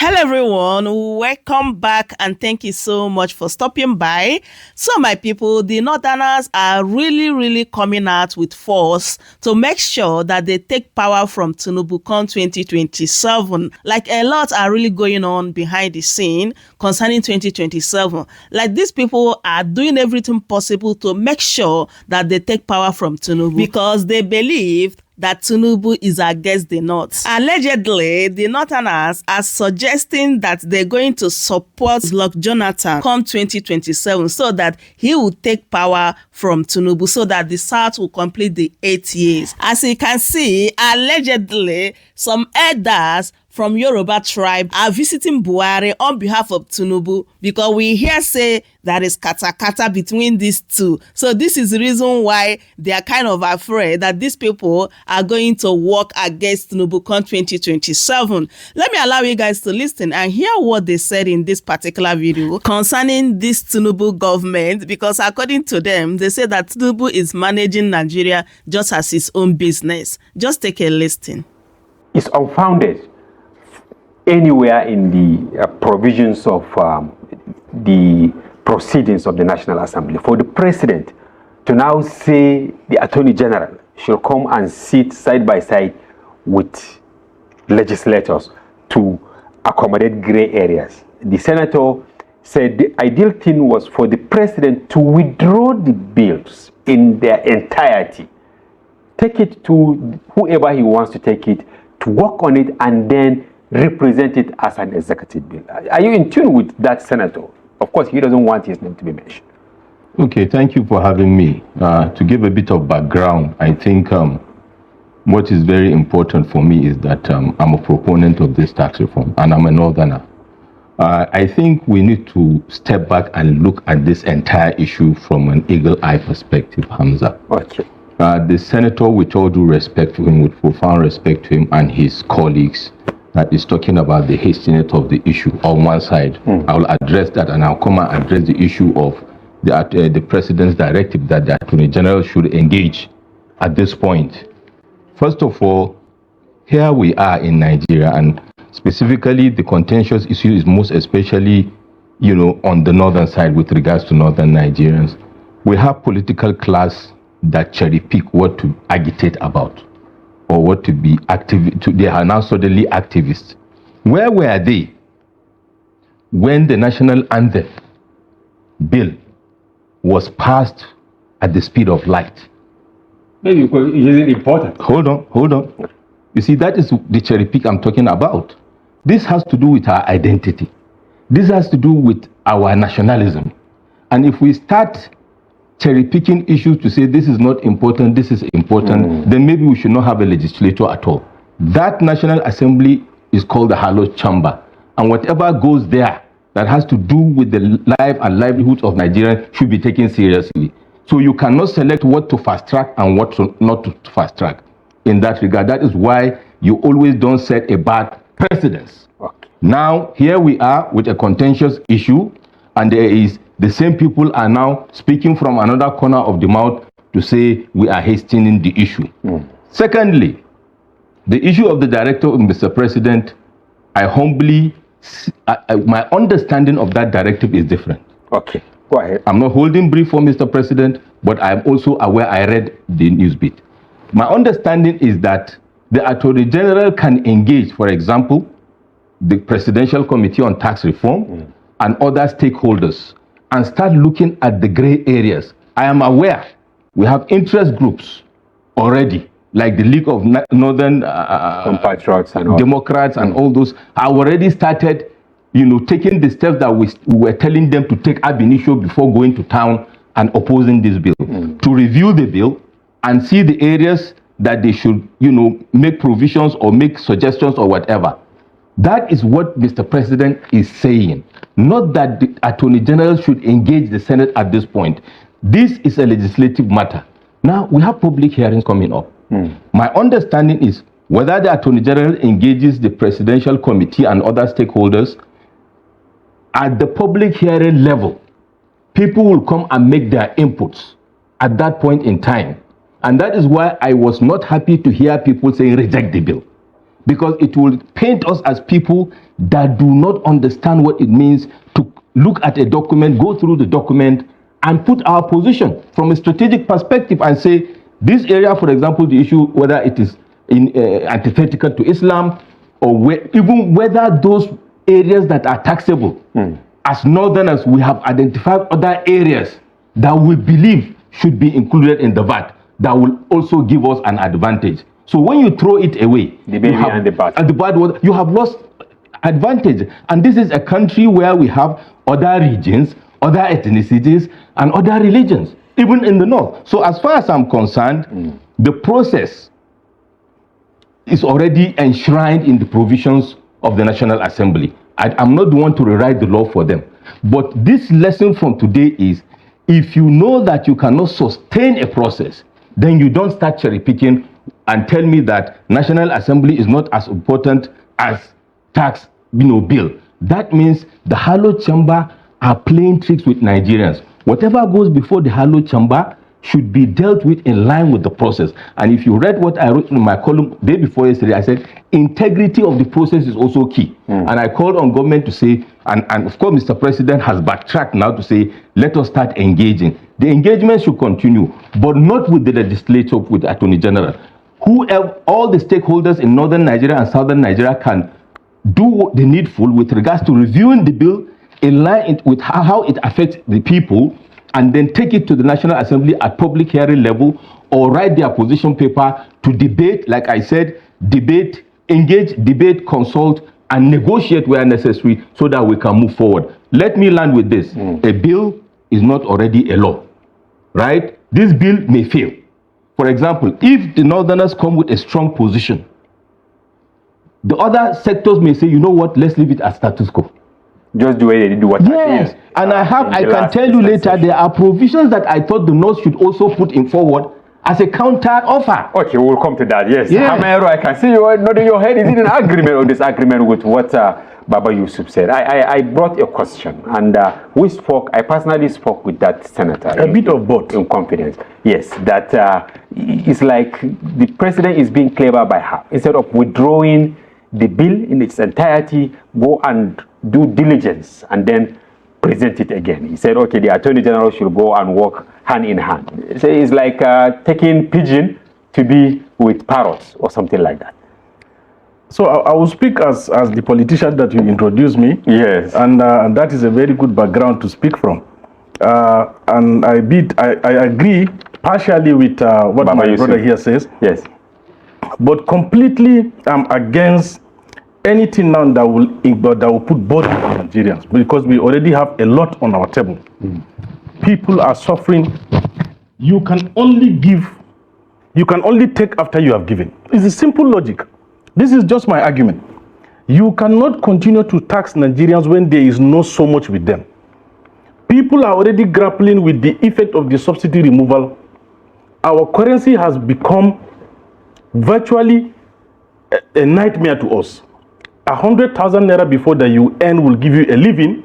Hello everyone, welcome back and thank you so much for stopping by. So my people, the Northerners are really coming out with force to make sure that they take power from Tinubu come 2027. Like a lot are really going on behind the scene concerning 2027. Like these people are doing everything possible to make sure that they take power from Tinubu because they believe that Tinubu is against the North. Allegedly, the Northerners are suggesting that they're going to support Luck Jonathan come 2027 so that he will take power from Tinubu so that the South will complete the 8 years. As you can see, allegedly, some elders from Yoruba tribe are visiting Buhari on behalf of Tinubu because we hear say there is kata between these two. So this is the reason why they are kind of afraid that these people are going to work against Tinubu come 2027. Let me allow you guys to listen and hear what they said in this particular video concerning this Tinubu government, because according to them, they say that Tinubu is managing Nigeria just as his own business. Just take a listen. It's unfounded anywhere in the provisions of the proceedings of the National Assembly for the president to now say the Attorney General should come and sit side by side with legislators to accommodate gray areas. The senator said the ideal thing was for the president to withdraw the bills in their entirety, take it to whoever he wants to take it, to work on it, and then represent it as an executive bill. Are you in tune with that senator? Of course, he doesn't want his name to be mentioned. Okay, thank you for having me. To give a bit of background, I think what is very important for me is that I'm a proponent of this tax reform, and I'm a Northerner. I think we need to step back and look at this entire issue from an eagle-eye perspective, Hamza. Okay. The senator, with all due respect to him, with profound respect to him and his colleagues, that is talking about the hastiness of the issue on one side. I will address that, and I'll come and address the issue of the president's directive that the Attorney General should engage at this point. First of all, here we are in Nigeria, and specifically the contentious issue is most especially, on the northern side with regards to northern Nigerians. We have political class that cherry pick what to agitate about, or what to be active. They are now suddenly activists. Where were they when the national anthem bill was passed at the speed of light? Maybe because it isn't important. Hold on. You see, that is the cherry pick I'm talking about. This has to do with our identity. This has to do with our nationalism. And if we start cherry-picking issues to say this is not important, this is important, then maybe we should not have a legislature at all. That National Assembly is called the hallowed chamber, and whatever goes there that has to do with the life and livelihoods of Nigerians should be taken seriously. So you cannot select what to fast-track and what not to fast-track. In that regard, that is why you always don't set a bad precedence. Okay. Now, here we are with a contentious issue, and the same people are now speaking from another corner of the mouth to say we are hastening the issue. Secondly, the issue of the directive, Mr. President, I humbly, my understanding of that directive is different. Okay, go ahead. I'm not holding brief for Mr. President, but I'm also aware I read the news bit. My understanding is that the Attorney General can engage, for example, the Presidential Committee on Tax Reform and other stakeholders and start looking at the gray areas. I am aware we have interest groups already, like the League of Northern Compatriots and Democrats and all those have already started, taking the steps that we were telling them to take ab initio before going to town and opposing this bill, to review the bill and see the areas that they should, make provisions or make suggestions or whatever. That is what Mr. President is saying. Not that the Attorney General should engage the Senate at this point. This is a legislative matter. Now, we have public hearings coming up. My understanding is whether the Attorney General engages the Presidential Committee and other stakeholders, at the public hearing level, people will come and make their inputs at that point in time. And that is why I was not happy to hear people saying reject the bill. because it will paint us as people that do not understand what it means to look at a document, go through the document, and put our position from a strategic perspective and say, this area, for example, the issue whether it is antithetical to Islam, or even whether those areas that are taxable, as Northerners, we have identified other areas that we believe should be included in the VAT that will also give us an advantage. So when you throw it away, the baby and the bad, you have lost advantage. And this is a country where we have other regions, other ethnicities, and other religions, even in the north. So as far as I'm concerned, the process is already enshrined in the provisions of the National Assembly. I'm not the one to rewrite the law for them. But this lesson from today is, if you know that you cannot sustain a process, then you don't start cherry picking and tell me that National Assembly is not as important as tax bill. That means the Hallowed Chamber are playing tricks with Nigerians. Whatever goes before the Hallowed Chamber should be dealt with in line with the process. And if you read what I wrote in my column day before yesterday, I said integrity of the process is also key. And I called on government to say, and of course Mr. President has backtracked now to say, let us start engaging. The engagement should continue, but not with the legislature, with the Attorney General. Whoever, all the stakeholders in northern Nigeria and southern Nigeria can do the needful with regards to reviewing the bill in line with how it affects the people, and then take it to the National Assembly at public hearing level, or write their position paper to debate, like I said, debate, engage, debate, consult, and negotiate where necessary so that we can move forward. Let me land with this. A bill is not already a law, right? This bill may fail. For example, if the Northerners come with a strong position, the other sectors may say, you know what, let's leave it as status quo. Just do it, do what yes. And I can tell you later, there are provisions that I thought the North should also put in forward as a counter offer. Okay, we'll come to that. Yes. Yeah. Hamero, I can see you nodding your head. Is it an agreement or disagreement with what Baba Yusuf said? I brought a question, and I personally spoke with that senator. A bit of both. In confidence. Yes, that it's like the president is being clever by half. Instead of withdrawing the bill in its entirety, go and do diligence and then present it again. He said, okay, the Attorney General should go and work hand in hand. So it's like taking pigeon to be with parrots or something like that. So I will speak as the politician that you introduced me. Yes. And that is a very good background to speak from. And I agree partially with what Baba my Yusuf brother here says. Yes. But completely I'm against anything now that will put burden on Nigerians, because we already have a lot on our table. People are suffering. You can only take after you have given. It's a simple logic. This is just my argument. You cannot continue to tax Nigerians when there is not so much with them. People are already grappling with the effect of the subsidy removal. Our currency has become virtually a nightmare to us. 100,000 naira before that you earn will give you a living,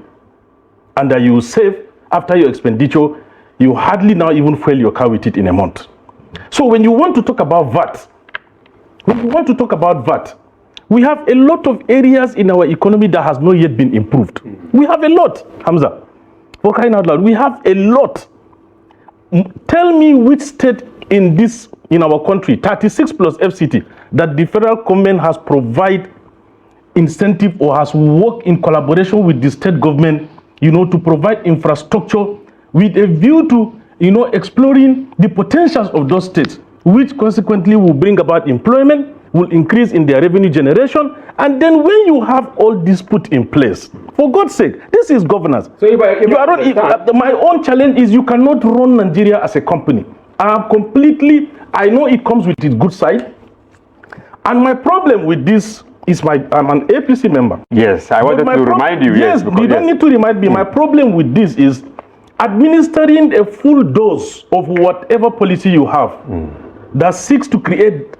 and that you save after your expenditure, you hardly now even fuel your car with it in a month. So when you want to talk about VAT, we have a lot of areas in our economy that has not yet been improved. We have a lot, Hamza. For crying out loud, we have a lot. Tell me which state in our country, 36 plus FCT, that the federal government has provided incentive or has worked in collaboration with the state government, to provide infrastructure with a view to, exploring the potentials of those states, which consequently will bring about employment, will increase in their revenue generation. And then when you have all this put in place, for God's sake, this is governance. So my own challenge is you cannot run Nigeria as a company. I know it comes with its good side. And my problem with this is I'm an APC member. Yes, I wanted to remind you. Yes, you don't need to remind me. My problem with this is administering a full dose of whatever policy you have that seeks to create,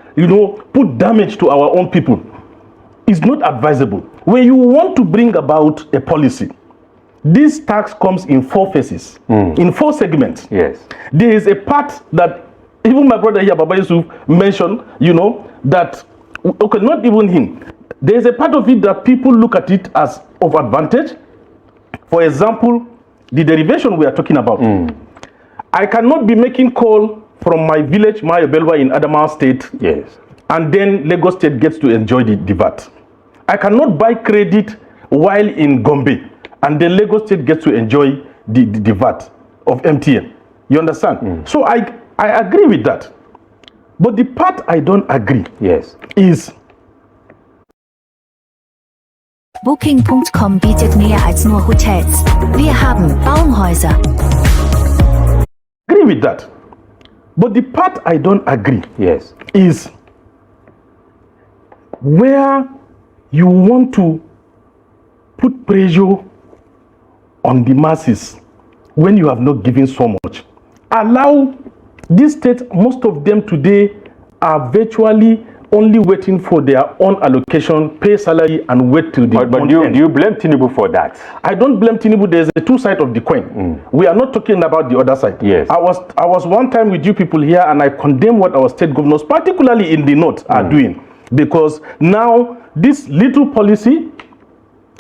put damage to our own people is not advisable. When you want to bring about a policy, this tax comes in 4 phases, in 4 segments. Yes. There is a part that even my brother here, Baba Yusuf, mentioned, that okay, not even him. There's a part of it that people look at it as of advantage. For example, the derivation we are talking about. I cannot be making call from my village, Mayobelwa in Adamawa State, Yes. and then Lagos State gets to enjoy the VAT. I cannot buy credit while in Gombe, and then Lagos State gets to enjoy the VAT of MTN. You understand? So I agree with that. But the part I don't agree is Booking.com bietet mehr als nur Hotels. Wir haben Baumhäuser. Agree with that. But the part I don't agree is where you want to put pressure on the masses when you have not given so much. Allow this state, most of them today are virtually only waiting for their own allocation, pay salary, and wait till the But do you blame Tinubu for that? I don't blame Tinubu. There's a two sides of the coin. We are not talking about the other side. Yes. I was one time with you people here, and I condemn what our state governors, particularly in the north, are doing, because now this little policy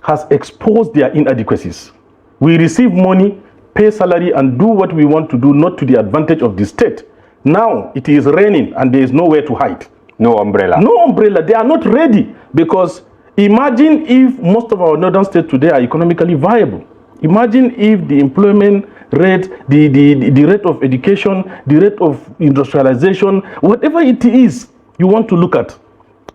has exposed their inadequacies. We receive money, pay salary, and do what we want to do, not to the advantage of the state. Now it is raining, and there is nowhere to hide. No umbrella. No umbrella. They are not ready, because imagine if most of our northern states today are economically viable. Imagine if the employment rate, the rate of education, the rate of industrialization, whatever it is you want to look at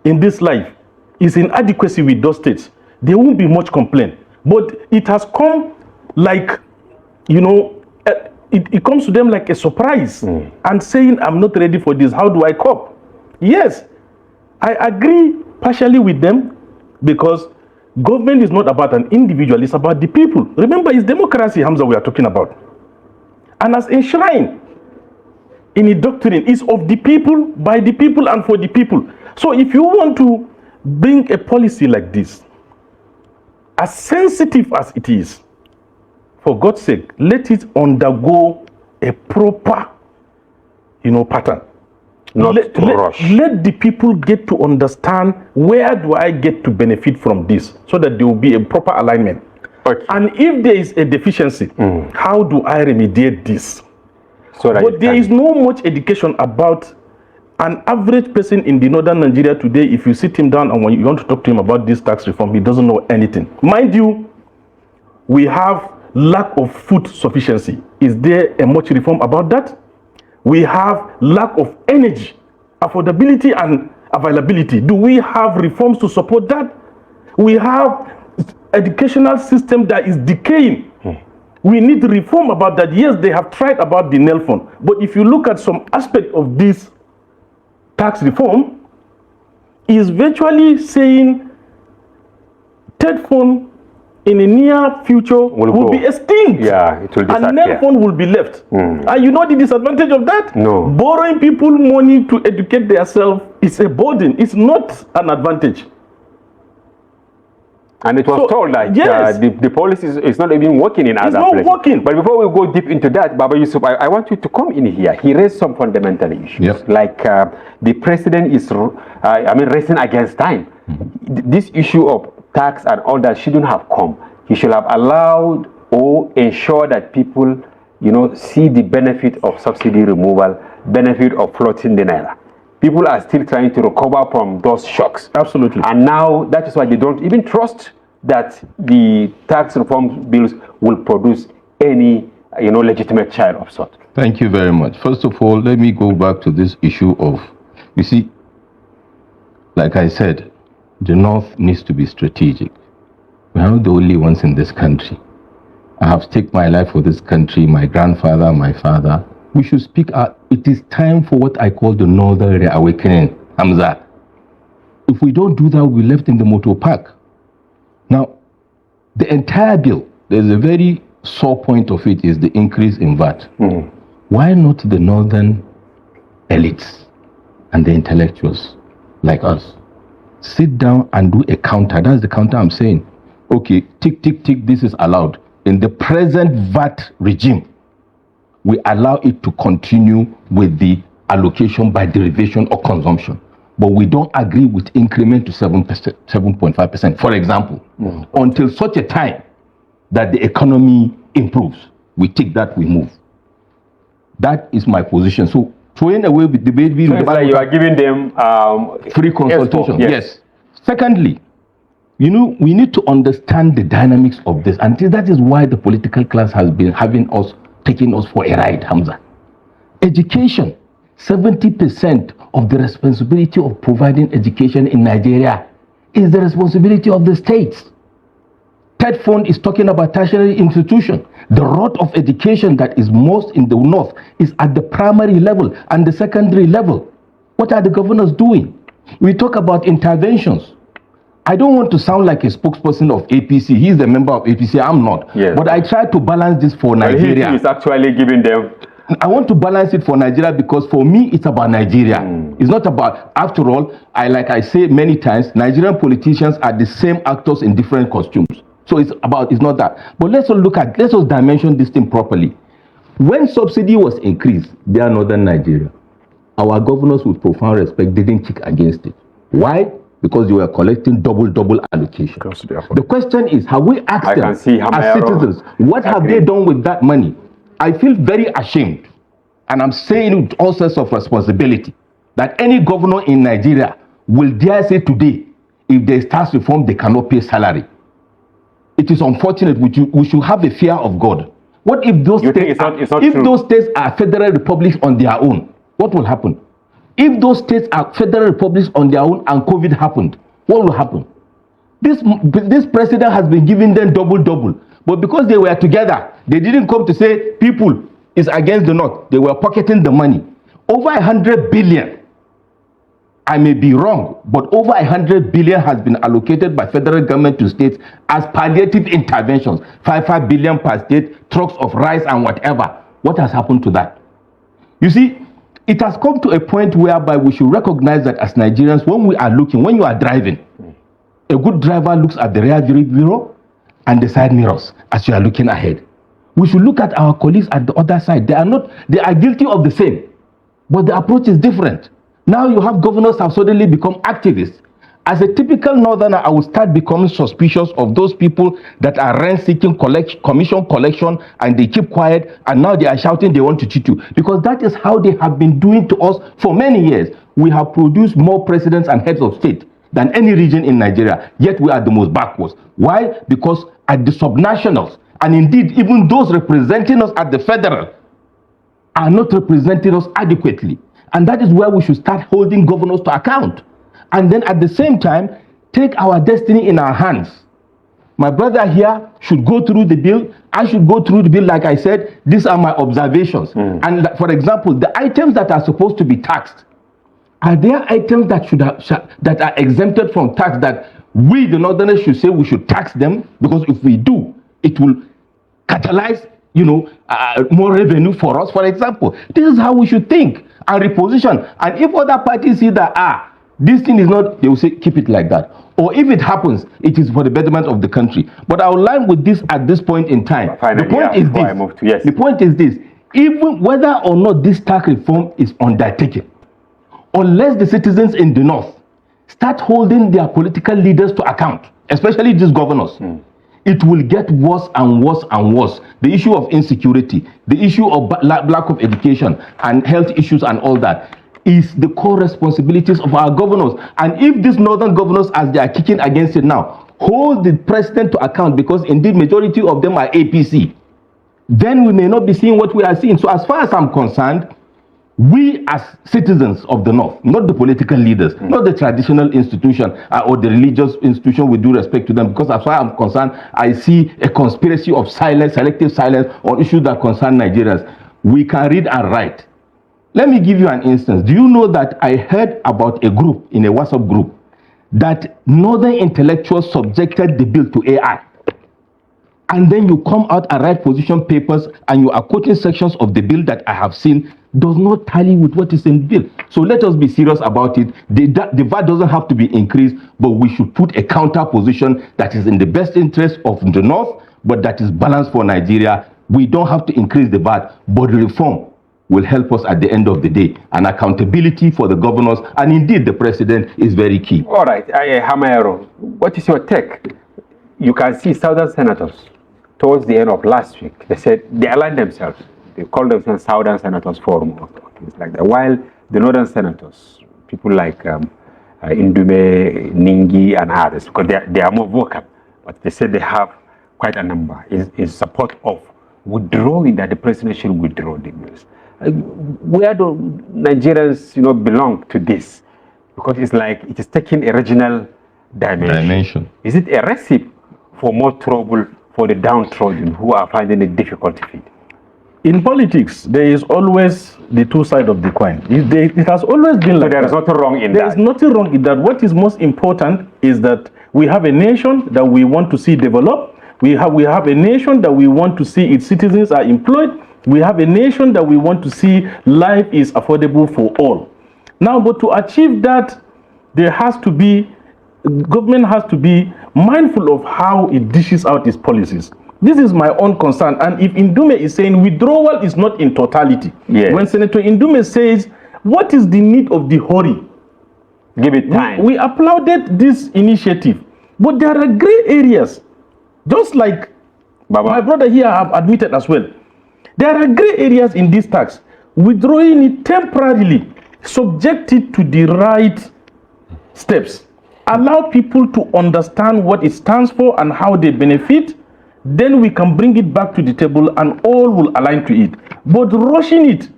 in this life is inadequacy with those states. There won't be much complaint. But it has come like, you know, it comes to them like a surprise and saying, I'm not ready for this. How do I cope? Yes, I agree partially with them, because government is not about an individual, it's about the people. Remember, it's democracy, Hamza, we are talking about. And as enshrined in a doctrine, it's of the people, by the people, and for the people. So if you want to bring a policy like this, as sensitive as it is, for God's sake, let it undergo a proper, pattern. Not to rush. Let the people get to understand, where do I get to benefit from this, so that there will be a proper alignment. Okay. And if there is a deficiency, how do I remediate this? But there is no much education about an average person in the northern Nigeria today. If you sit him down and when you want to talk to him about this tax reform, he doesn't know anything. Mind you, we have lack of food sufficiency. Is there a much reform about that? We have lack of energy, affordability and availability. Do we have reforms to support that? We have educational system that is decaying. We need reform about that. Yes, they have tried about the nail fund. But if you look at some aspect of this tax reform, is virtually saying third fund in a near future will be extinct. Yeah, it will disappear. And nail fund will be left. And you know the disadvantage of that? No. Borrowing people money to educate themselves is a burden. It's not an advantage. And it was told that the policy is not even working in other places. It's not working. But before we go deep into that, Baba Yusuf, I want you to come in here. He raised some fundamental issues. Like the president is, racing against time. This issue of tax and all that shouldn't have come. He should have allowed or ensure that people, see the benefit of subsidy removal, benefit of floating the naira. People are still trying to recover from those shocks. Absolutely. And now that is why they don't even trust that the tax reform bills will produce any, legitimate child of sort. Thank you very much. First of all, let me go back to this issue of, you see, like I said, the North needs to be strategic. We are not the only ones in this country. I have staked my life for this country, my grandfather, my father. We should speak out. It is time for what I call the Northern Reawakening, Hamza. If we don't do that, we'll be left in the motor park. Now, the entire bill, there's a very sore point of it, is the increase in VAT. Why not the Northern elites and the intellectuals like us sit down and do a counter? That's the counter I'm saying. Okay, tick, tick, tick, this is allowed. In the present VAT regime, we allow it to continue with the allocation by derivation or consumption. but we don't agree with increment to 7.5%, for example, until such a time that the economy improves. We take that, we move. That is my position. So throwing away with the baby, so like you are giving them free consultation. Yes. Secondly, we need to understand the dynamics of this, and that is why the political class has been taking us for a ride, Hamza. Education, 70% of the responsibility of providing education in Nigeria is the responsibility of the states. Third fund is talking about tertiary institution. The rate of education that is most in the north is at the primary level and the secondary level. What are the governors doing? We talk about interventions. I don't want to sound like a spokesperson of APC. He's a member of APC. I'm not. Yes. But I try to balance this for Nigeria. He is actually giving them. I want to balance it for Nigeria because for me, it's about Nigeria. It's not about, after all, like I say many times, Nigerian politicians are the same actors in different costumes. So it's not that. But let's dimension this thing properly. When subsidy was increased, there northern Nigeria, our governors with profound respect didn't kick against it. Why? Because they were collecting double allocation. The question is, have we asked them as citizens, what have they done with that money? I feel very ashamed, and I'm saying with all sorts of responsibility, that any governor in Nigeria will dare say today, if there is tax reform, they cannot pay salary. It is unfortunate. We should have a fear of God. What if those states are federal republics on their own? What will happen? If those states are federal republics on their own and COVID happened, what will happen? This president has been giving them double, but because they were together, they didn't come to say people is against the North. They were pocketing the money. Over 100 billion. I may be wrong, but over 100 billion has been allocated by federal government to states as palliative interventions. 5 billion per state, trucks of rice and whatever. What has happened to that? You see, it has come to a point whereby we should recognize that as Nigerians, when you are driving, a good driver looks at the rear view mirror and the side mirrors as you are looking ahead. We should look at our colleagues at the other side. They are guilty of the same, but the approach is different. Now you have governors have suddenly become activists. As a typical northerner, I will start becoming suspicious of those people that are rent-seeking commission collection, and they keep quiet, and now they are shouting they want to cheat you. Because that is how they have been doing to us for many years. We have produced more presidents and heads of state than any region in Nigeria, yet we are the most backwards. Why? Because at the subnationals, and indeed even those representing us at the federal, are not representing us adequately. And that is where we should start holding governors to account. And then at the same time, take our destiny in our hands. My brother here should go through the bill. I should go through the bill. Like I said, these are my observations. And for example, the items that are supposed to be taxed, are there items that are exempted from tax that we, the Northerners, should say we should tax them? Because if we do, it will catalyze, more revenue for us. For example, this is how we should think and reposition. And if other parties see that, this thing is not, they will say, keep it like that. Or if it happens, it is for the betterment of the country. But I will line with this at this point in time. Finally, the point is this, even whether or not this tax reform is undertaken, unless the citizens in the North start holding their political leaders to account, especially these governors, it will get worse and worse and worse. The issue of insecurity, the issue of lack of education and health issues and all that is the core responsibilities of our governors. And if these northern governors, as they are kicking against it now, hold the president to account, because indeed majority of them are APC, then we may not be seeing what we are seeing. So as far as I'm concerned, we as citizens of the North, not the political leaders, not the traditional institution or the religious institution, with due respect to them, because as far as I'm concerned, I see a conspiracy of silence, selective silence on issues that concern Nigerians. We can read and write. Let me give you an instance. Do you know that I heard about a group, in a WhatsApp group, that northern intellectuals subjected the bill to AI? And then you come out and write position papers and you are quoting sections of the bill that I have seen does not tally with what is in the bill. So let us be serious about it. The VAT doesn't have to be increased, but we should put a counter position that is in the best interest of the North, but that is balanced for Nigeria. We don't have to increase the VAT, but reform. will help us at the end of the day. And accountability for the governors and indeed the president is very key. All right, Hamayaro, what is your take? You can see Southern senators towards the end of last week, they said they aligned themselves. They called themselves Southern Senators Forum or things like that. While the Northern senators, people like Indume, Ningi, and others, because they are more vocal, but they said they have quite a number in support of withdrawing, that the president should withdraw the bills. Where do Nigerians, belong to this? Because it's like it is taking a regional dimension. Is it a recipe for more trouble for the downtrodden who are finding it difficult to feed? In politics, there is always the two sides of the coin. It has always been like that. There is nothing wrong in that. There is nothing wrong in that. What is most important is that we have a nation that we want to see develop. We have a nation that we want to see its citizens are employed. We have a nation that we want to see life is affordable for all. Now, but to achieve that, government has to be mindful of how it dishes out its policies. This is my own concern. And if Indume is saying withdrawal is not in totality, when Senator Indume says, what is the need of the hurry? Give it time. We applauded this initiative, but there are gray areas, just like my brother here have admitted as well. There are gray areas in this tax. Withdrawing it temporarily, subject it to the right steps. Allow people to understand what it stands for and how they benefit. Then we can bring it back to the table and all will align to it. But rushing it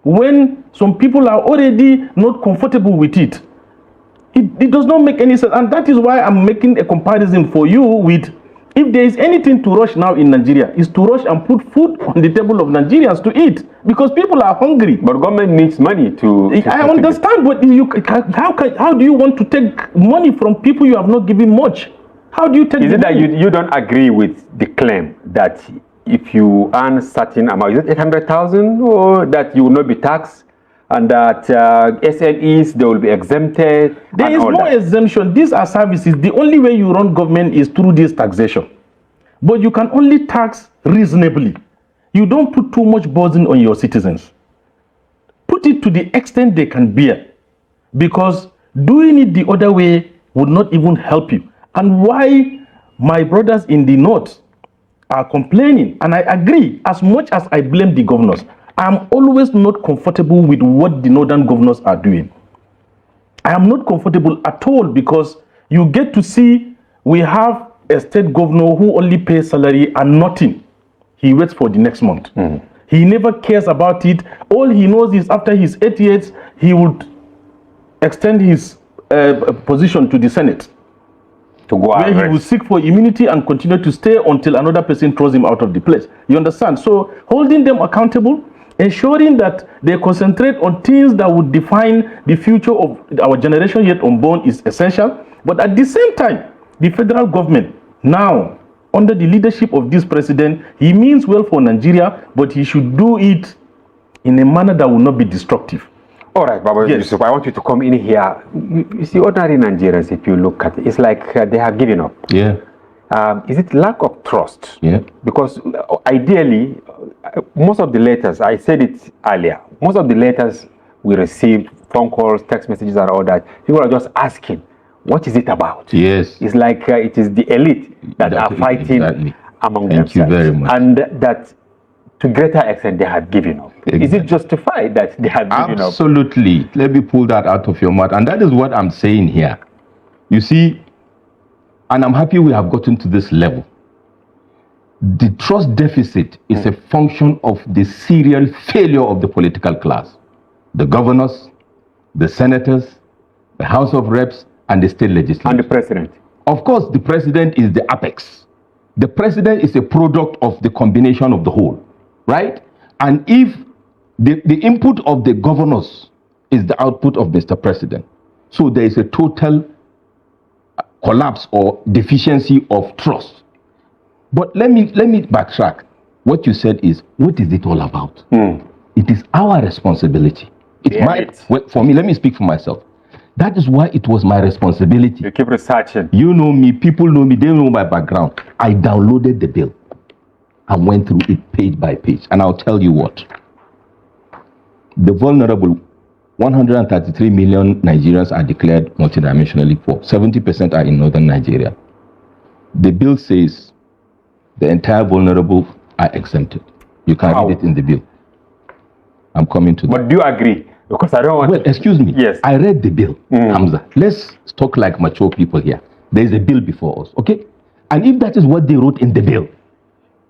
when some people are already not comfortable with it, it does not make any sense. And that is why I'm making a comparison for you with, if there is anything to rush now in Nigeria, is to rush and put food on the table of Nigerians to eat, because people are hungry. But government needs money to I understand, but how do you want to take money from people you have not given much? How do you take? Is it that you don't agree with the claim that if you earn certain amount, is it 800,000, or that you will not be taxed, and that SMEs, they will be exempted? There is no exemption. These are services. The only way you run government is through this taxation. But you can only tax reasonably. You don't put too much burden on your citizens. Put it to the extent they can bear, because doing it the other way would not even help you. And why my brothers in the north are complaining, and I agree, as much as I blame the governors, I'm always not comfortable with what the northern governors are doing. I am not comfortable at all, because you get to see we have a state governor who only pays salary and nothing. He waits for the next month. He never cares about it. All he knows is after his 8 years, he would extend his position to the Senate, to go where he will seek for immunity and continue to stay until another person throws him out of the place. You understand? So holding them accountable, ensuring that they concentrate on things that would define the future of our generation yet unborn is essential. But at the same time, the federal government now, under the leadership of this president, he means well for Nigeria, but he should do it in a manner that will not be destructive. All right, Baba Yusuf, I want you to come in here. You see, ordinary Nigerians, if you look at it, it's like they have given up. Yeah. Is it lack of trust? Yeah. Because ideally, most of the letters, I said it earlier, most of the letters we received, phone calls, text messages and all that, people are just asking, what is it about? Yes. It's like it is the elite that are fighting among themselves. Thank you very much. And that, to greater extent, they have given up. Exactly. Is it justified that they have given up? Absolutely. Let me pull that out of your mouth. And that is what I'm saying here. You see, and I'm happy we have gotten to this level. The trust deficit is a function of the serial failure of the political class. The governors, the senators, the House of Reps, and the state legislature. And the president. Of course, the president is the apex. The president is a product of the combination of the whole, right? And if the input of the governors is the output of Mr. President, so there is a total collapse or deficiency of trust. But let me backtrack. What you said is, what is it all about? It is our responsibility. For me, let me speak for myself. That is why it was my responsibility. You keep researching. You know me, people know me, they know my background. I downloaded the bill and went through it page by page. And I'll tell you what. the vulnerable 133 million Nigerians are declared multidimensionally poor. 70% are in northern Nigeria. The bill says the entire vulnerable are exempted. You can read it in the bill. I'm coming to that. But do you agree? Because I don't want Well, excuse me. Yes. I read the bill, Hamza. Let's talk like mature people here. There is a bill before us, okay? And if that is what they wrote in the bill,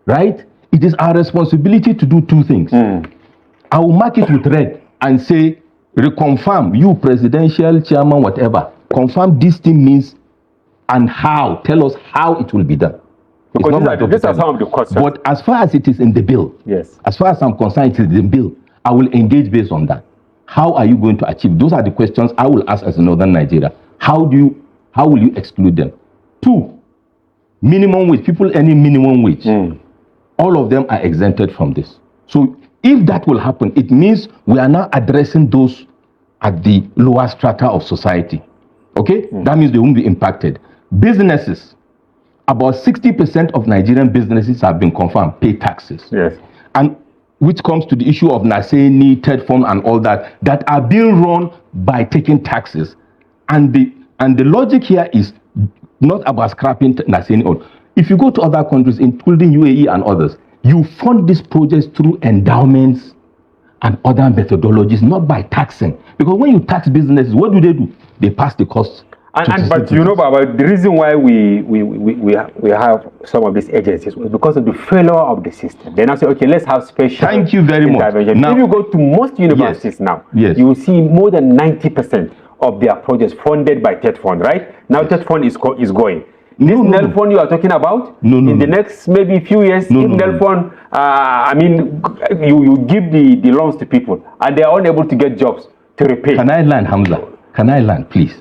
right? It is our responsibility to do two things. I will mark it with red and say, reconfirm, you presidential chairman, whatever, confirm this thing means and how. Tell us how it will be done. Because these are some of the questions. But as far as it is in the bill, yes, as far as I'm concerned, it is in the bill. I will engage based on that. How are you going to achieve? Those are the questions I will ask as a Northern Nigeria. How will you exclude them? 2, minimum wage. People earning minimum wage. All of them are exempted from this. So if that will happen, it means we are now addressing those at the lower strata of society. Okay? That means they won't be impacted. Businesses, about 60% of Nigerian businesses have been confirmed pay taxes. Yes. And which comes to the issue of Naseni, Third Fund, and all that are being run by taking taxes. And the logic here is not about scrapping Naseni. If you go to other countries, including UAE and others, you fund these projects through endowments and other methodologies, not by taxing. Because when you tax businesses, what do? They pass the costs. But you know, Baba, the reason why we have some of these agencies was because of the failure of the system. Then I say, okay, let's have special. Thank you very much. Now, if you go to most universities now, you will see more than 90% of their projects funded by Third Fund, right? Now Third Fund is going. This NEL fund you are talking about, in the next maybe few years, if NEL fund, I mean, you give the loans to people and they are unable to get jobs to repay. Can I land, Hamza? Can I land, please?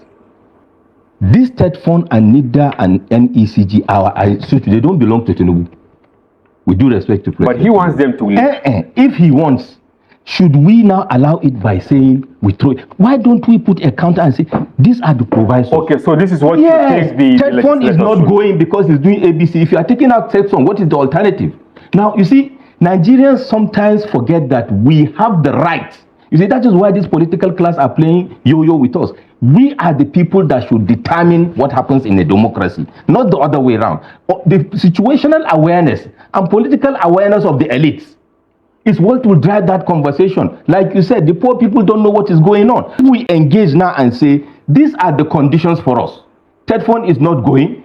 This Third Fund and NIDA and NECG, they don't belong to Tinubu. With due respect to President. But he wants them to leave. If he wants, should we now allow it by saying we throw it? Why don't we put a counter and say, these are the provisos? Okay, so this is what you think the Third Fund is not going because he's doing ABC. If you are taking out Third Fund, what is the alternative? Now, you see, Nigerians sometimes forget that we have the right. You see, that is why this political class are playing yo-yo with us. We are the people that should determine what happens in a democracy, not the other way around. The situational awareness and political awareness of the elites is what will drive that conversation. Like you said, the poor people don't know what is going on. We engage now and say, these are the conditions for us. Third Fund is not going.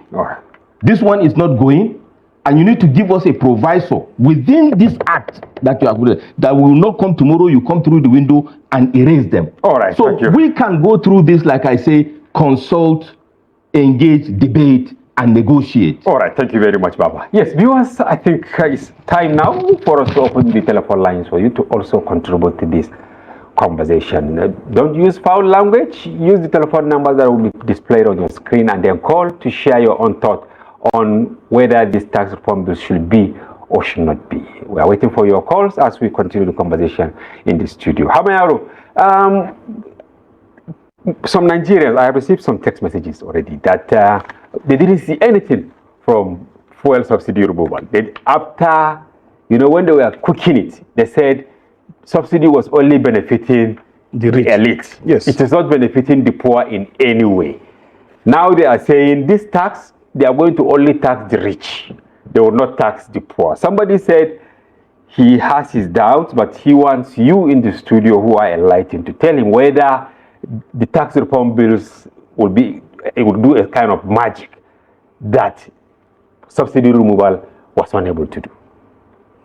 This one is not going. And you need to give us a proviso within this act that you have put, that will not come tomorrow, you come through the window and erase them. All right, so we can go through this, like I say, consult, engage, debate, and negotiate. All right, thank you very much, Baba. Yes, viewers, I think it's time now for us to open the telephone lines for you to also contribute to this conversation. Don't use foul language. Use the telephone numbers that will be displayed on your screen and then call to share your own thought on whether this tax reform bill should be or should not be. We are waiting for your calls as we continue the conversation in the studio. Hamayaro, some Nigerians, I have received some text messages already that they didn't see anything from fuel subsidy removal. After, when they were cooking it, they said subsidy was only benefiting the elite. Yes. It is not benefiting the poor in any way. Now they are saying this tax, they are going to only tax the rich. They will not tax the poor. Somebody said he has his doubts, but he wants you in the studio who are enlightened to tell him whether the tax reform bills will do a kind of magic that subsidy removal was unable to do.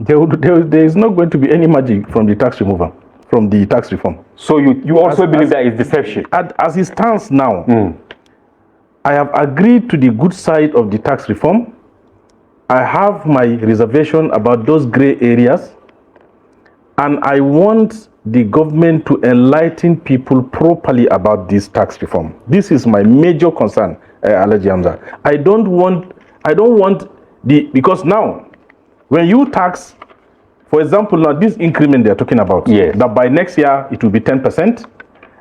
There is not going to be any magic from the tax removal, from the tax reform. So you also believe that is deception? As it stands now, I have agreed to the good side of the tax reform. I have my reservation about those gray areas, and I want the government to enlighten people properly about this tax reform. This is my major concern, Alhaji Hamza. I don't want because now, when you tax, for example, now this increment they're talking about, that by next year it will be 10%.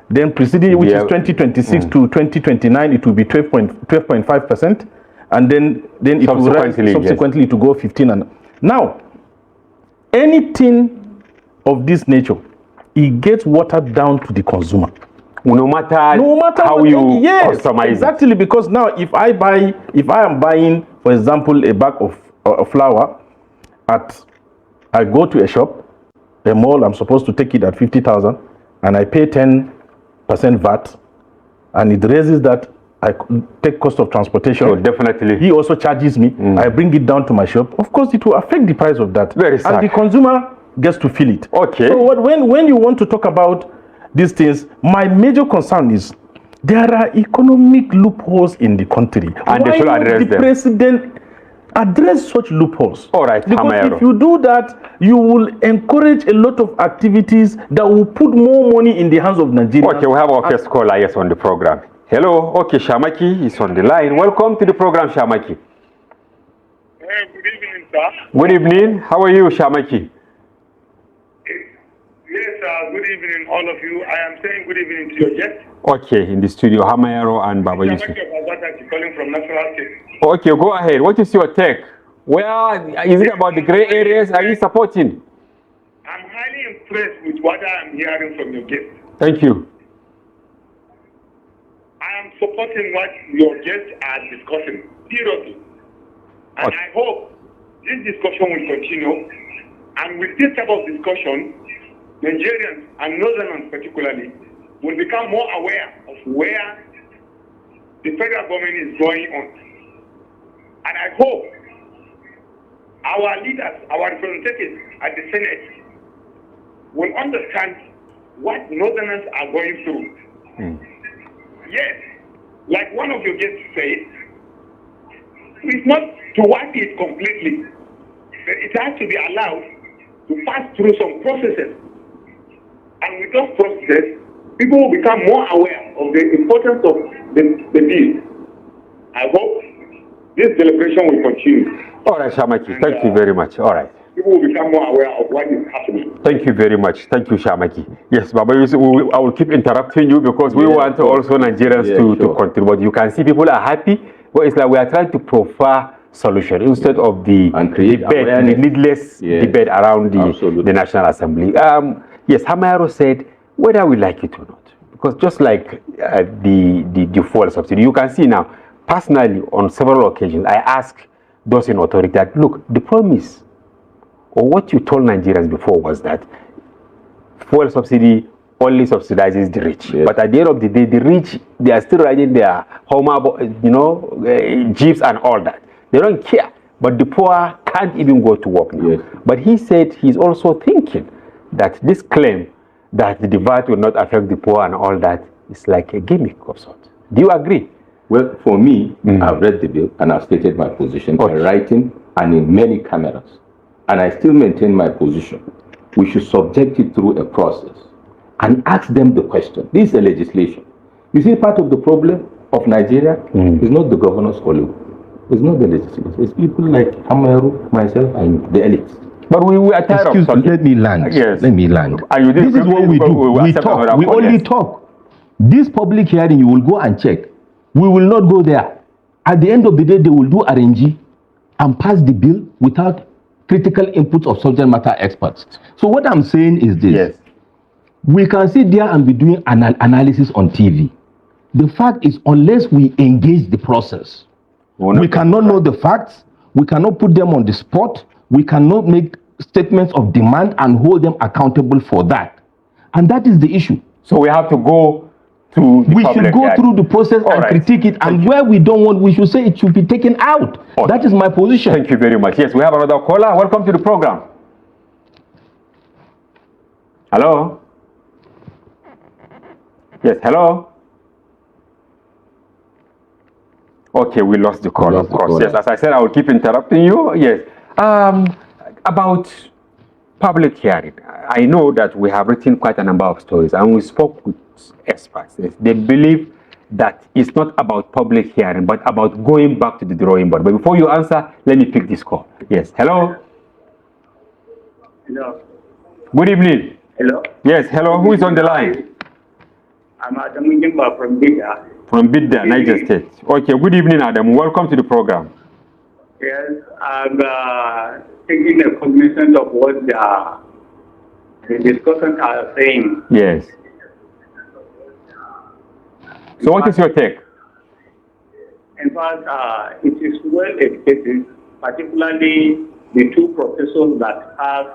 Then preceding, which is 2026 to 2029, it will be 12.5%, and then it will rise subsequently to go 15. And now, anything of this nature it gets watered down to the consumer. No matter how what, you customize exactly it. Because now if I am buying, for example, a bag of flour I go to a shop, a mall, I'm supposed to take it at 50,000 and I pay 10% VAT and it raises that, I take cost of transportation. So definitely. He also charges me. I bring it down to my shop. Of course, it will affect the price of that. Very sad. And the consumer gets to feel it. Okay. So when you want to talk about these things, my major concern is there are economic loopholes in the country. And they should address them. The president address such loopholes. All right, because Hamayaro. if you do that, you will encourage a lot of activities that will put more money in the hands of Nigeria. Okay, we have our first caller, yes, on the program. Hello, okay, Shamaki is on the line. Welcome to the program, Shamaki. Hey, good evening, sir. Good evening. How are you, Shamaki? Yes, good evening, all of you. I am saying good evening to your guests. Okay, in the studio, Hamayaro and Baba Yusuf. Calling from National State. Okay, go ahead. What is your take? Where is it about the gray areas? Are you supporting? I'm highly impressed with what I am hearing from your guests. Thank you. I am supporting what your guests are discussing, seriously. And Okay. I hope this discussion will continue. And with this type of discussion, Nigerians and Northerners particularly will become more aware of where the federal government is going on. And I hope our leaders, our representatives at the Senate will understand what Northerners are going through. Yes, like one of your guests said, it's not to wipe it completely. It has to be allowed to pass through some processes. And with those processes, people will become more aware of the importance of the bill. I hope this deliberation will continue. All right, Shamaki, thank you very much. All right. People will become more aware of what is happening. Thank you very much. Thank you, Shamaki. Yes, Baba Yusuf, I will keep interrupting you because we want also Nigerians to contribute. You can see people are happy, but it's like we are trying to prefer solution instead of the debate, the needless debate around the National Assembly. Yes, Hamayaro said, whether we like it or not, because just like the fuel subsidy, you can see now, personally, on several occasions, I ask those in authority that, look, the promise or what you told Nigerians before was that fuel subsidy only subsidizes the rich. Yes. But at the end of the day, the rich, they are still riding their jeeps and all that. They don't care. But the poor can't even go to work now. Yes. But he said he's also thinking that this claim that the VAT will not affect the poor and all that is like a gimmick of sorts. Do you agree? Well, for me, I've read the bill and I've stated my position in writing and in many cameras. And I still maintain my position. We should subject it through a process and ask them the question. This is a legislation. You see, part of the problem of Nigeria is not the governors only. It's not the legislation. It's people like Hamayaro, myself, and the elites. But we are tired of talking. Let me land. Yes. Let me land. This is what we do. We talk. We only talk. This public hearing, you will go and check. We will not go there. At the end of the day, they will do RNG and pass the bill without critical input of subject matter experts. So what I'm saying is this. Yes. We can sit there and be doing analysis on TV. The fact is, unless we engage the process, we cannot know the facts, we cannot put them on the spot, we cannot make statements of demand and hold them accountable for that. And that is the issue. So we have to go to the we should go through the process and critique it, and where we don't want, we should say it should be taken out. That is my position. Thank you very much. Yes, we have another caller. Welcome to the program. Hello? Yes, hello? Okay, we lost the call, of course. Yes, as I said, I will keep interrupting you. Yes. About public hearing, I know that we have written quite a number of stories, and we spoke with experts. They believe that it's not about public hearing, but about going back to the drawing board. But before you answer, let me pick this call. Yes, hello? Hello. Good evening. Hello. Yes, hello. Who is on the line? I'm Adam Mujimba from Bidda. From Bidda, Niger State. Okay, good evening, Adam. Welcome to the program. Yes, I'm taking a cognizance of what the the discussants are saying. Yes. So what is your take? In fact, it is well educated, particularly the two professors that have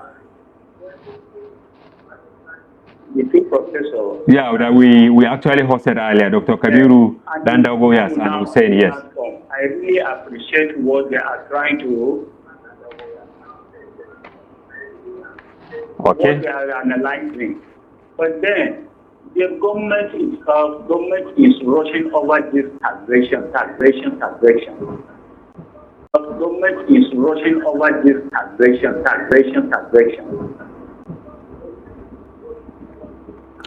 Yeah, that we actually hosted earlier, Dr. Kabiru, Dandago, yes, and Hussein, yes. I really appreciate what they are trying to what they are analyzing. But then the government itself, is rushing over this taxation. The government is rushing over this taxation.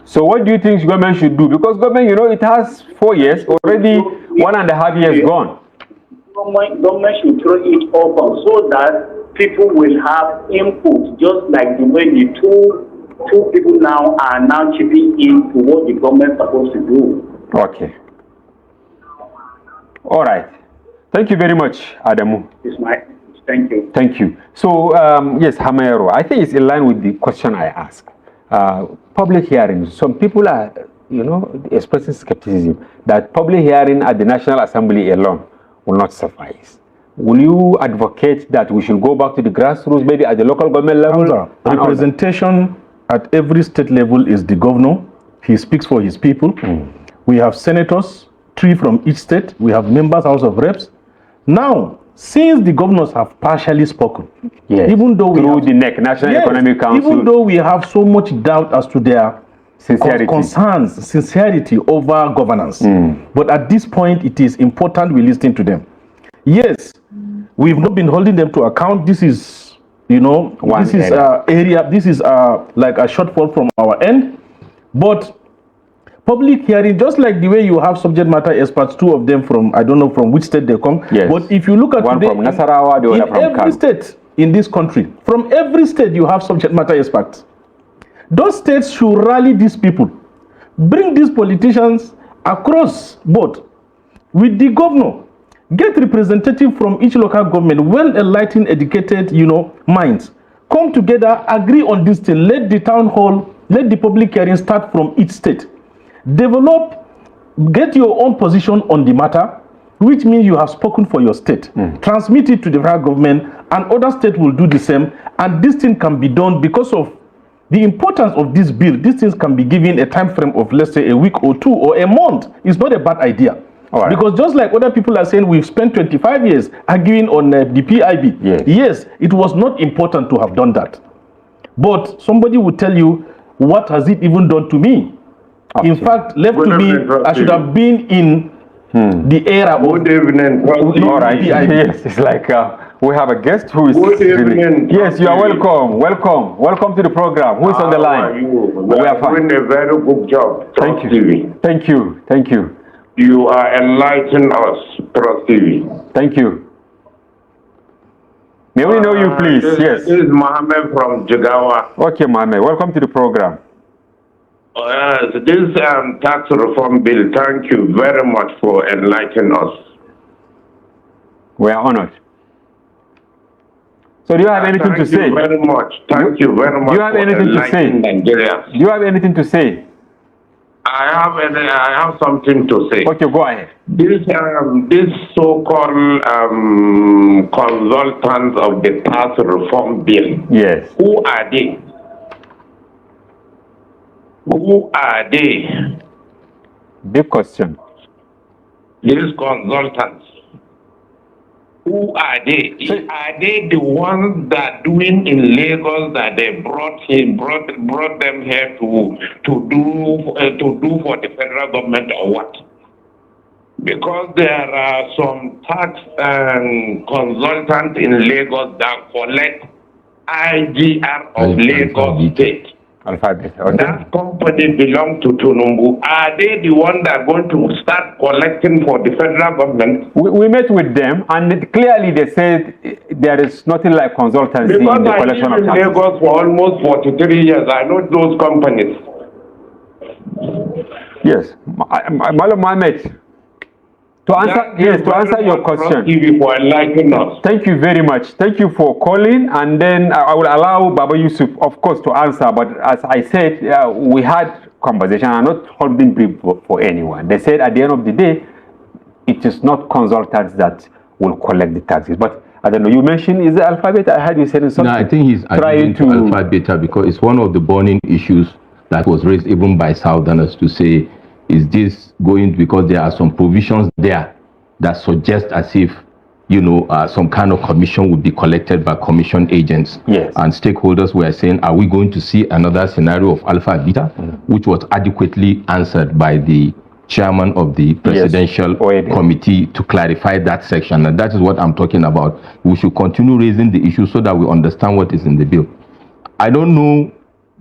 So what do you think government should do? Because government, it has 4 years, already 1.5 years gone. Government should throw it open so that people will have input, just like the way the two people now are now chipping in to what the government is supposed to do. Okay. All right. Thank you very much, Adamu. Thank you. Thank you. So, yes, Hamero, I think it's in line with the question I asked. Public hearings. Some people are, expressing skepticism that public hearing at the National Assembly alone will not suffice. Will you advocate that we should go back to the grassroots, maybe at the local government level? Representation at every state level is the governor. He speaks for his people. We have senators, 3 from each state. We have members, House of Reps. Now, since the governors have partially spoken, even though through the NEC, National Economic Council, even though we have so much doubt as to their sincerity over governance, but at this point, it is important we listen to them. Yes, we've not been holding them to account. This is, this is like a shortfall from our end, but public hearing, just like the way you have subject matter experts, 2 of them from, I don't know from which state they come. Yes. But if you look at one today, from Nasarawa, the other from every state in this country, from every state you have subject matter experts. Those states should rally these people, bring these politicians across board with the governor, get representative from each local government, well-enlightened, educated, minds, come together, agree on this thing, let the town hall, let the public hearing start from each state. Develop, get your own position on the matter, which means you have spoken for your state. Transmit it to the federal government, and other states will do the same. And this thing can be done because of the importance of this bill. These things can be given a time frame of, let's say, a week or 2 or a month. It's not a bad idea. Because just like other people are saying, we've spent 25 years arguing on the PIB. Yes, it was not important to have done that. But somebody will tell you, what has it even done to me? In fact, left to me, I should have been in the era of... Good evening. All right. Yes, it's like we have a guest who is... Good evening. Yes, you are welcome. Welcome to the program. Who is on the line? We are doing a very good job. Thank you. Thank you. You are enlightening us, Trust TV. Thank you. May we know you, please? Yes. This is Mohammed from Jigawa. Okay, Mohammed. Welcome to the program. This tax reform bill, thank you very much for enlightening us. We are honored. So do you have anything to say? Thank you very much. Thank you very much. Do you have anything to say? Nigeria. Do you have anything to say? I have something to say. Okay, go ahead. This so-called consultants of the tax reform bill. Yes. Who are they? Who are they? Big question. These consultants. Who are they? Are they the ones that doing in Lagos that they brought them here to do for the federal government or what? Because there are some tax consultants in Lagos that collect IGR of Lagos State. Okay. That company belongs to Tinubu. Are they the ones that are going to start collecting for the federal government? We met with them, and clearly they said there is nothing like consultancy because in the collection of taxes. I lived in Lagos for almost 43 years. I know those companies. Yes. Malam Mohammed, To answer your question. If you were enlightening us. Thank you very much. Thank you for calling, and then I will allow Baba Yusuf, of course, to answer. But as I said, we had conversation. I'm not holding brief for anyone. They said at the end of the day, it is not consultants that will collect the taxes. But I don't know. You mentioned is the alphabet. I heard you saying something. No, I think he's trying to alpha beta because it's one of the burning issues that was raised even by Southerners to say, is this going because there are some provisions there that suggest as if, you know, some kind of commission would be collected by commission agents. Yes. And stakeholders were saying, are we going to see another scenario of alpha beta, which was adequately answered by the chairman of the presidential committee to clarify that section. And that is what I'm talking about. We should continue raising the issue so that we understand what is in the bill. I don't know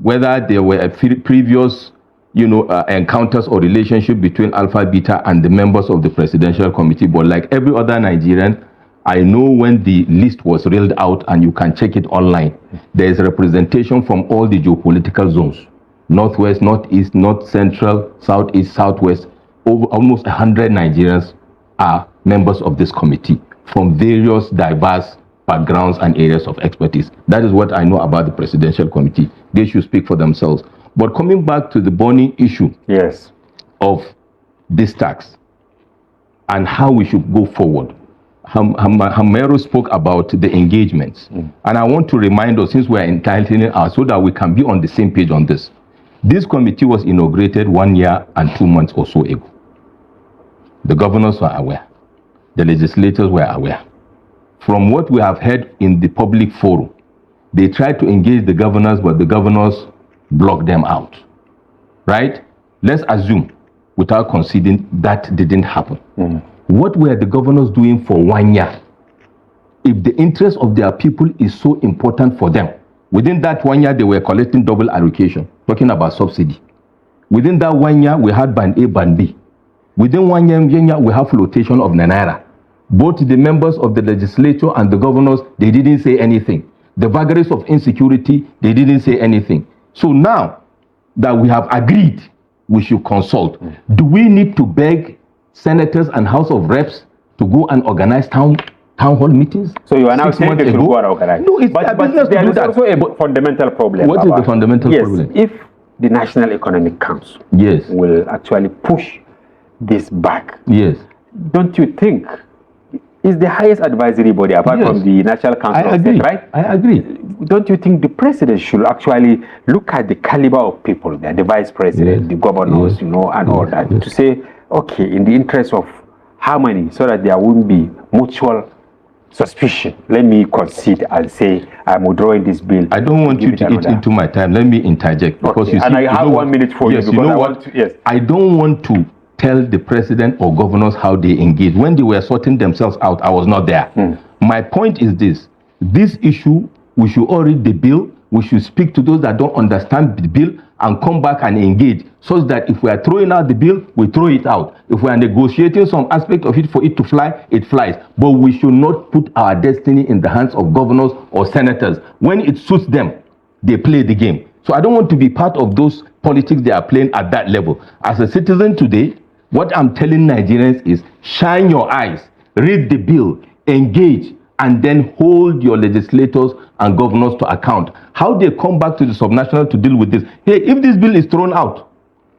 whether there were previous, you know, encounters or relationship between alpha beta and the members of the presidential committee, but like every other Nigerian, I know when the list was reeled out, and you can check it online, there is representation from all the geopolitical zones: northwest, northeast, north central, southeast, southwest. Over almost 100 Nigerians are members of this committee from various diverse backgrounds and areas of expertise. That is what I know about the presidential committee. They should speak for themselves. But coming back to the burning issue of this tax and how we should go forward, Hamero spoke about the engagements. And I want to remind us, since we are entitling us, so that we can be on the same page on this. This committee was inaugurated 1 year and 2 months or so ago. The governors were aware. The legislators were aware. From what we have heard in the public forum, they tried to engage the governors, but the governors blocked them out. Right? Let's assume, without conceding, that didn't happen. What were the governors doing for 1 year? If the interest of their people is so important for them, within that 1 year, they were collecting double allocation, talking about subsidy. Within that 1 year, we had band A, band B. Within 1 year, we have flotation of Naira. Both the members of the legislature and the governors, they didn't say anything. The vagaries of insecurity, they didn't say anything. So now that we have agreed, we should consult. Do we need to beg senators and House of Reps to go and organize town hall meetings? So you are now saying they should go and organize? No, it's their business to do that. There is also a fundamental problem. What is the fundamental problem? If the National Economic Council will actually push this back, don't you think is the highest advisory body apart from the National Council of State, right? I agree. Don't you think the president should actually look at the caliber of people there, the vice president, the governors, you know, and all that, to say, okay, in the interest of harmony, so that there won't be mutual suspicion, let me concede and say I'm withdrawing this bill. I don't want you to eat into my time. Let me interject, because you see, and I have 1 minute for you, because you know I don't want to tell the president or governors how they engage. When they were sorting themselves out, I was not there. My point is this issue, we should already the bill, we should speak to those that don't understand the bill and come back and engage, so that if we are throwing out the bill, we throw it out. If we are negotiating some aspect of it for it to fly, it flies. But we should not put our destiny in the hands of governors or senators. When it suits them, they play the game. So I don't want to be part of those politics they are playing at that level. As a citizen today, what I'm telling Nigerians is shine your eyes, read the bill, engage, and then hold your legislators and governors to account. How they come back to the subnational to deal with this. Hey, if this bill is thrown out,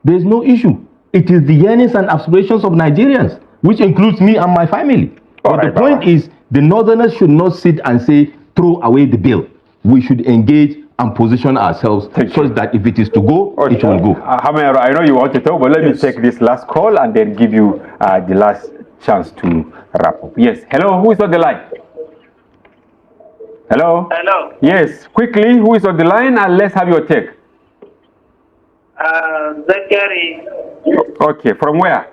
there's no issue. It is the yearnings and aspirations of Nigerians, which includes me and my family. But the point is, the northerners should not sit and say, throw away the bill. We should engage and position ourselves so that if it is to go, it will go. Hamero, I know you want to talk, but let me take this last call and then give you the last chance to wrap up. Yes. Hello, who is on the line? Hello? Hello. Yes, quickly, who is on the line, and let's have your take. Zachary. Okay, from where?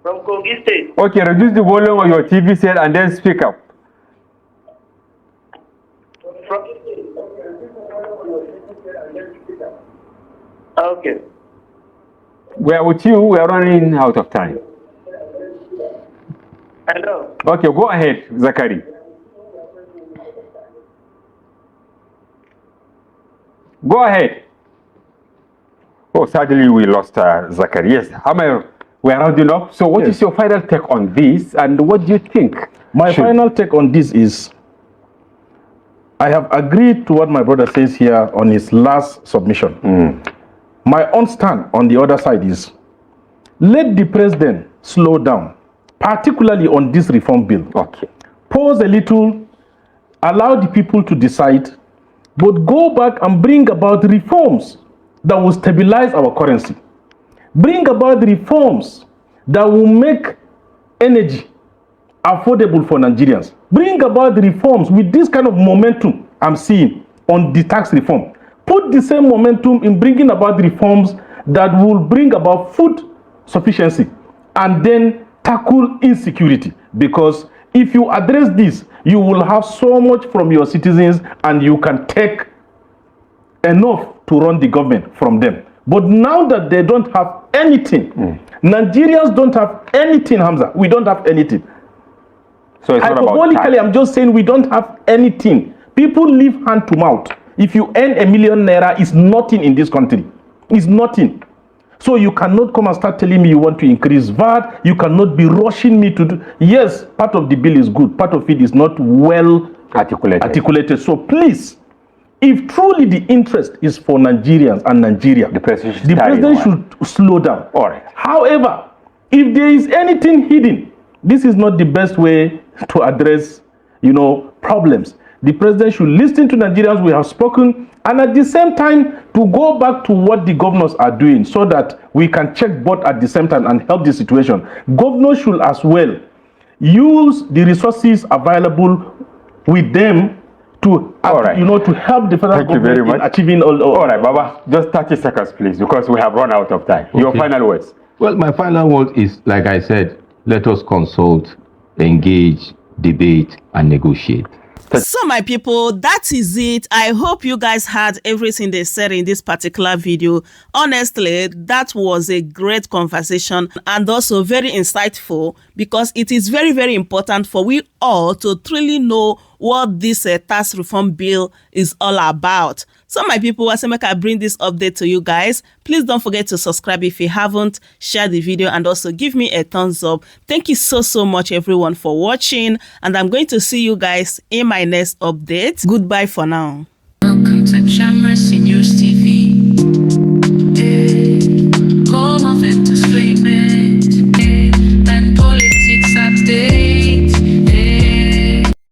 From Kogi State. Okay, reduce the volume of your TV set and then speak up. Okay. We are with you, we are running out of time. Hello. Okay, go ahead, Zachary. Go ahead. Oh, sadly we lost Zachary. Yes, Hamero, We are rounding up. So what is your final take on this, and what do you think? My final take on this is, I have agreed to what my brother says here on his last submission. My own stand on the other side is, let the president slow down, particularly on this reform bill. Okay. Pause a little, allow the people to decide, but go back and bring about reforms that will stabilize our currency. Bring about reforms that will make energy affordable for Nigerians. Bring about the reforms with this kind of momentum I'm seeing on the tax reform. Put the same momentum in bringing about the reforms that will bring about food sufficiency, and then tackle insecurity. Because if you address this, you will have so much from your citizens and you can take enough to run the government from them. But now that they don't have anything, Nigerians don't have anything, Hamza. We don't have anything. So it's not about hypothetically, I'm just saying we don't have anything. People live hand to mouth. If you earn ₦1 million, it's nothing in this country. It's nothing. So you cannot come and start telling me you want to increase VAT. You cannot be rushing me to do. Yes, part of the bill is good. Part of it is not well articulated. So please, if truly the interest is for Nigerians and Nigeria, the president should slow down. All right. However, if there is anything hidden, this is not the best way to address, problems. The president should listen to Nigerians. We have spoken, and at the same time to go back to what the governors are doing, so that we can check both at the same time and help the situation. Governors should as well use the resources available with them to, to help the federal government in achieving all right, Baba, just 30 seconds, please, because we have run out of time. Okay. Your final words. Well, my final word is, like I said, let us consult, engage, debate, and negotiate. So my people, that is it. I hope you guys had everything they said in this particular video. Honestly, that was a great conversation and also very insightful, because it is very, very important for we all to truly know what this tax reform bill is all about. So my people, as I bring this update to you guys, please don't forget to subscribe if you haven't, share the video, and also give me a thumbs up. Thank you so much everyone for watching, and I'm going to see you guys in my next update. Goodbye for now. Welcome to Chammer's News TV.